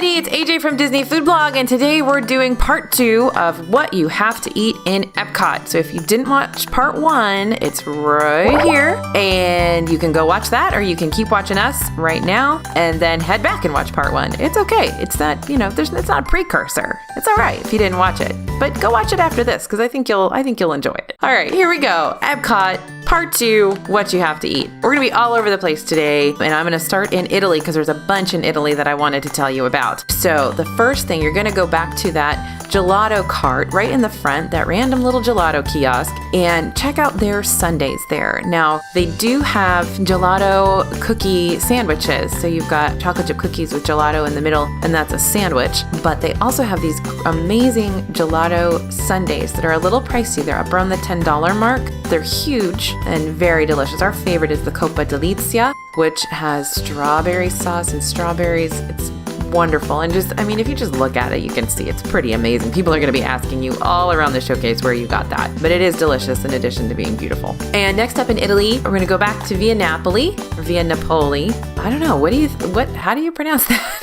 Alrighty, it's AJ from Disney Food Blog, and today we're doing part 2 of what you have to eat in Epcot. So if you didn't watch part 1, it's right here, and you can go watch that, or you can keep watching us right now, and then head back and watch part 1. It's okay. It's not, it's not a precursor. It's all right if you didn't watch it, but go watch it after this because I think you'll enjoy it. All right, here we go. Epcot, part 2, what you have to eat. We're gonna be all over the place today, and I'm gonna start in Italy because there's a bunch in Italy that I wanted to tell you about. So the first thing, you're gonna go back to that gelato cart right in the front, that random little gelato kiosk, and check out their sundaes there. Now, they do have gelato cookie sandwiches. So you've got chocolate chip cookies with gelato in the middle, and that's a sandwich. But they also have these amazing gelato sundaes that are a little pricey. They're up around the $10 mark. They're huge and very delicious. Our favorite is the Coppa Delizia, which has strawberry sauce and strawberries. It's wonderful. And if you just look at it, you can see it's pretty amazing. People are going to be asking you all around the showcase where you got that, but it is delicious in addition to being beautiful. And next up in Italy, we're going to go back to Via Napoli, or Via Napoli. I don't know. How do you pronounce that?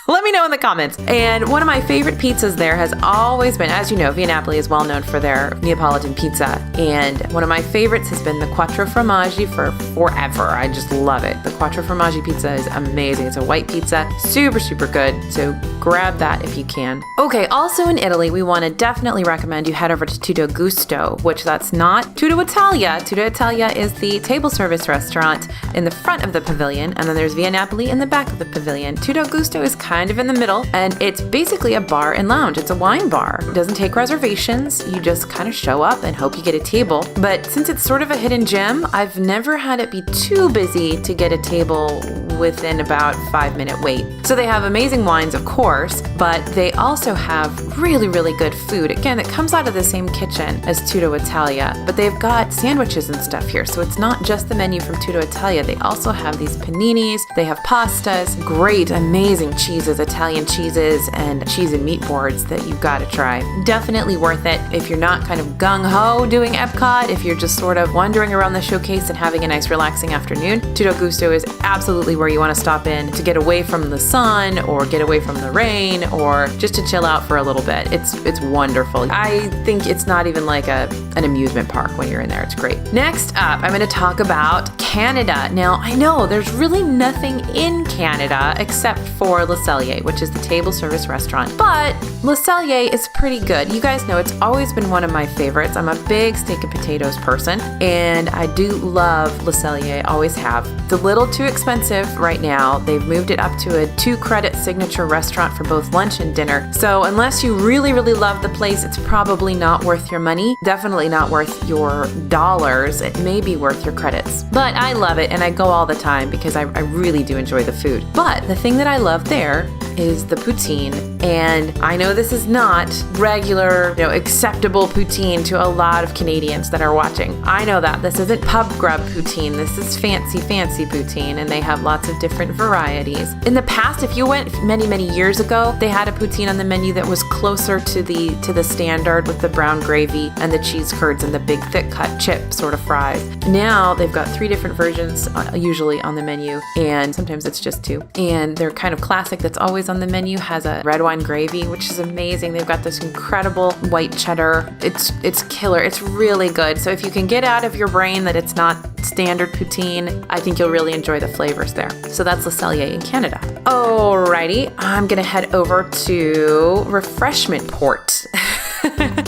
Let me know in the comments. And one of my favorite pizzas there has always been, as you know, Via Napoli is well known for their Neapolitan pizza. And one of my favorites has been the Quattro Formaggi for forever. I just love it. The Quattro Formaggi pizza is amazing. It's a white pizza, super, super good. So grab that if you can. Okay, also in Italy, we want to definitely recommend you head over to Tutto Gusto, which that's not Tutto Italia. Tutto Italia is the table service restaurant in the front of the pavilion, and then there's Via Napoli in the back of the pavilion. Tutto Gusto is kind of in the middle, and it's basically a bar and lounge. It's a wine bar. It doesn't take reservations. You just kind of show up and hope you get a table. But since it's sort of a hidden gem, I've never had it be too busy to get a table within about 5-minute wait. So they have amazing wines, of course, but they also have really, really good food. Again, it comes out of the same kitchen as Tutto Italia, but they've got sandwiches and stuff here. So it's not just the menu from Tutto Italia. They also have these paninis. They have pastas, great, amazing cheeses, Italian cheeses, and cheese and meat boards that you've got to try. Definitely worth it if you're not kind of gung-ho doing Epcot, if you're just sort of wandering around the showcase and having a nice relaxing afternoon. Tutto Gusto is absolutely where you want to stop in to get away from the sun or get away from the rain or just to chill out for a little bit. It's wonderful. I think it's not even like an amusement park when you're in there. It's great. Next up, I'm going to talk about Canada. Now, I know there's really nothing in Canada except for Le Cellier, which is the table service restaurant. But Le Cellier is pretty good. You guys know it's always been one of my favorites. I'm a big steak and potatoes person, and I do love Le Cellier, always have. It's a little too expensive right now. They've moved it up to a 2-credit signature restaurant for both lunch and dinner. So unless you really, really love the place, it's probably not worth your money. Definitely not worth your dollars. It may be worth your credits. But I love it, and I go all the time because I really do enjoy the food. But the thing that I love there is the poutine. And I know this is not regular, acceptable poutine to a lot of Canadians that are watching. I know that. This isn't pub grub poutine. This is fancy poutine, and they have lots of different varieties. In the past, if you went many, many years ago, they had a poutine on the menu that was closer to the standard with the brown gravy and the cheese curds and the big thick cut chip sort of fries. Now they've got 3 different versions usually on the menu, and sometimes it's just 2. And they're kind of classic that's always on the menu has a red wine gravy, which is amazing. They've got this incredible white cheddar. It's killer. It's really good. So if you can get out of your brain that it's not standard poutine, I think you'll really enjoy the flavors there. So that's Le Cellier in Canada. Alrighty, I'm gonna head over to Refreshment Port.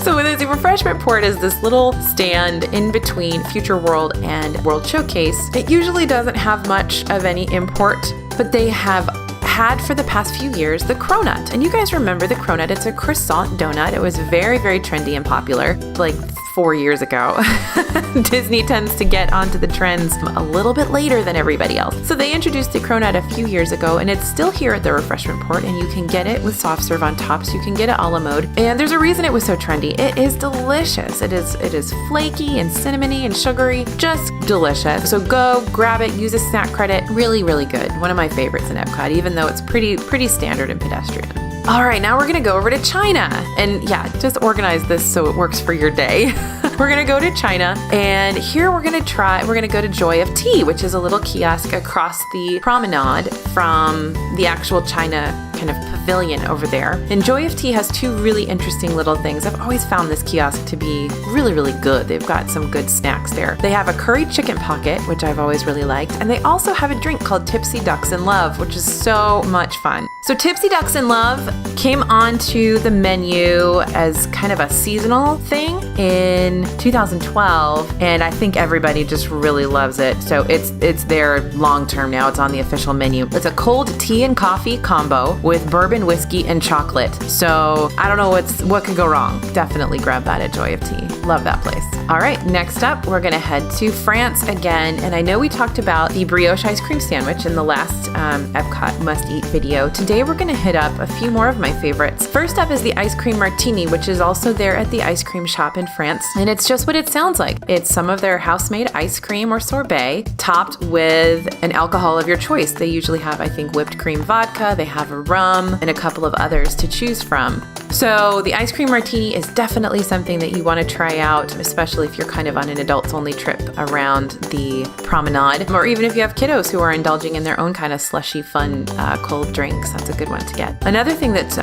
So the Refreshment Port is this little stand in between Future World and World Showcase. It usually doesn't have much of any import, but they have had for the past few years the cronut. And you guys remember the cronut. It's a croissant donut. It was very, very trendy and popular like 4 years ago. Disney tends to get onto the trends a little bit later than everybody else. So they introduced the cronut a few years ago, and it's still here at the Refreshment Port, and you can get it with soft serve on top, so you can get it a la mode. And there's a reason it was so trendy. It is delicious. It is flaky and cinnamony and sugary, just delicious. So go grab it, use a snack credit. Really, really good. One of my favorites in Epcot, even though it's pretty standard and pedestrian. All right, now we're gonna go over to China. And yeah, just organize this so it works for your day. We're gonna go to China, and here we're gonna go to Joy of Tea, which is a little kiosk across the promenade from the actual China kind of pavilion over there. And Joy of Tea has two really interesting little things. I've always found this kiosk to be really, really good. They've got some good snacks there. They have a curried chicken pocket, which I've always really liked. And they also have a drink called Tipsy Ducks in Love, which is so much fun. So Tipsy Ducks in Love came onto the menu as kind of a seasonal thing in 2012, and I think everybody just really loves it. So it's there long term now. It's on the official menu. It's a cold tea and coffee combo with bourbon, whiskey, and chocolate. So I don't know what could go wrong. Definitely grab that at Joy of Tea. Love that place. All right, next up, we're gonna head to France again. And I know we talked about the brioche ice cream sandwich in the last Epcot must-eat video. Today, we're gonna hit up a few more of my favorites. First up is the ice cream martini, which is also there at the ice cream shop in France. And it's just what it sounds like. It's some of their house-made ice cream or sorbet topped with an alcohol of your choice. They usually have, I think, whipped cream vodka, they have a rum, and a couple of others to choose from. So the ice cream martini is definitely something that you want to try out, especially if you're kind of on an adults-only trip around the promenade, or even if you have kiddos who are indulging in their own kind of slushy, fun, cold drinks. That's a good one to get. Another thing that's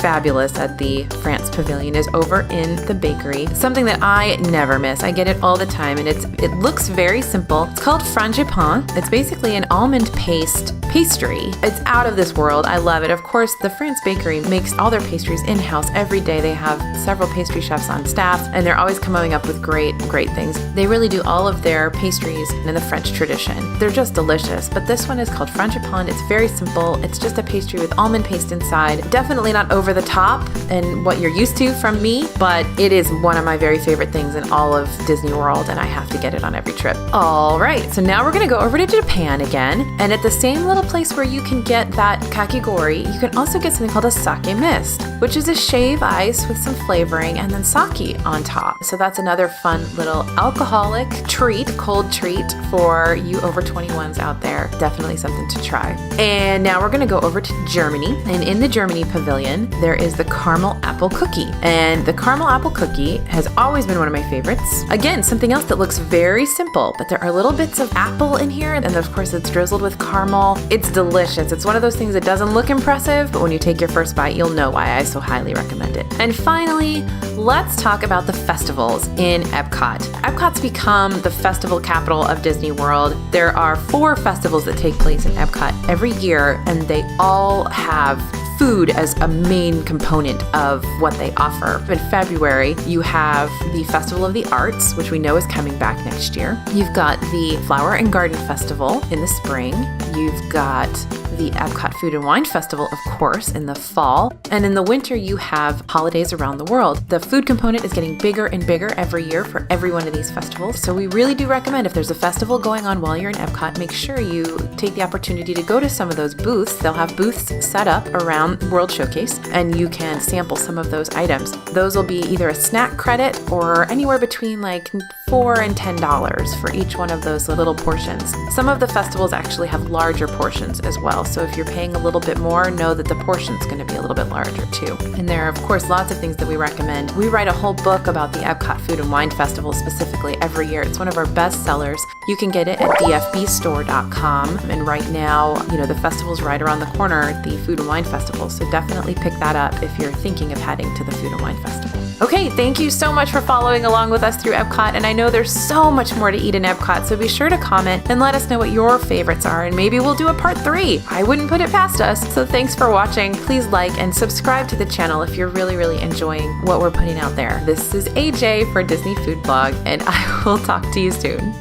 fabulous at the France Pavilion is over in the bakery, something that I never miss. I get it all the time, and it looks very simple. It's called frangipane. It's basically an almond paste pastry. It's out of this world. I love it. Of course, the France Bakery makes all their pastries in-house every day. They have several pastry chefs on staff, and they're always coming up with great things. They really do all of their pastries in the French tradition. They're just delicious, but this one is called frangipane. It's very simple. It's just a pastry with almond paste inside. Definitely not over the top and what you're used to from me, but it is one of my very favorite things in all of Disney World, and I have to get it on every trip. All right, so now we're gonna go over to Japan again, and at the same little place where you can get that kakigori, you can also get something called a sake mist, which is a shave ice with some flavoring and then sake on top. So that's another fun little alcoholic treat, cold treat for you over 21s out there. Definitely something to try. And now we're gonna go over to Germany, and in the Germany pavilion, there is the caramel apple cookie. And the caramel apple cookie has always been one of my favorites. Again, something else that looks very simple, but there are little bits of apple in here, and of course it's drizzled with caramel. It's delicious. It's one of those things that doesn't look impressive, but when you take your first bite, you'll know why I so highly recommend it. And finally, let's talk about the festivals in Epcot. Epcot's become the festival capital of Disney World. There are 4 festivals that take place in Epcot every year, and they all have food as a main component of what they offer. In February, you have the Festival of the Arts, which we know is coming back next year. You've got the Flower and Garden Festival in the spring. You've got the Epcot Food and Wine Festival, of course, in the fall. And in the winter, you have holidays around the world. The food component is getting bigger and bigger every year for every one of these festivals. So we really do recommend, if there's a festival going on while you're in Epcot, make sure you take the opportunity to go to some of those booths. They'll have booths set up around World Showcase, and you can sample some of those items. Those will be either a snack credit or anywhere between like $4 and $10 for each one of those little portions. Some of the festivals actually have larger portions as well. So if you're paying a little bit more, know that the portion's going to be a little bit larger too. And there are, of course, lots of things that we recommend. We write a whole book about the Epcot Food and Wine Festival specifically every year. It's one of our best sellers. You can get it at dfbstore.com. And right now, the festival's right around the corner, the Food and Wine Festival. So definitely pick that up if you're thinking of heading to the Food and Wine Festival. Okay, thank you so much for following along with us through Epcot, and I know there's so much more to eat in Epcot, so be sure to comment and let us know what your favorites are, and maybe we'll do a part 3. I wouldn't put it past us. So thanks for watching. Please like and subscribe to the channel if you're really enjoying what we're putting out there. This is AJ for Disney Food Blog, and I will talk to you soon.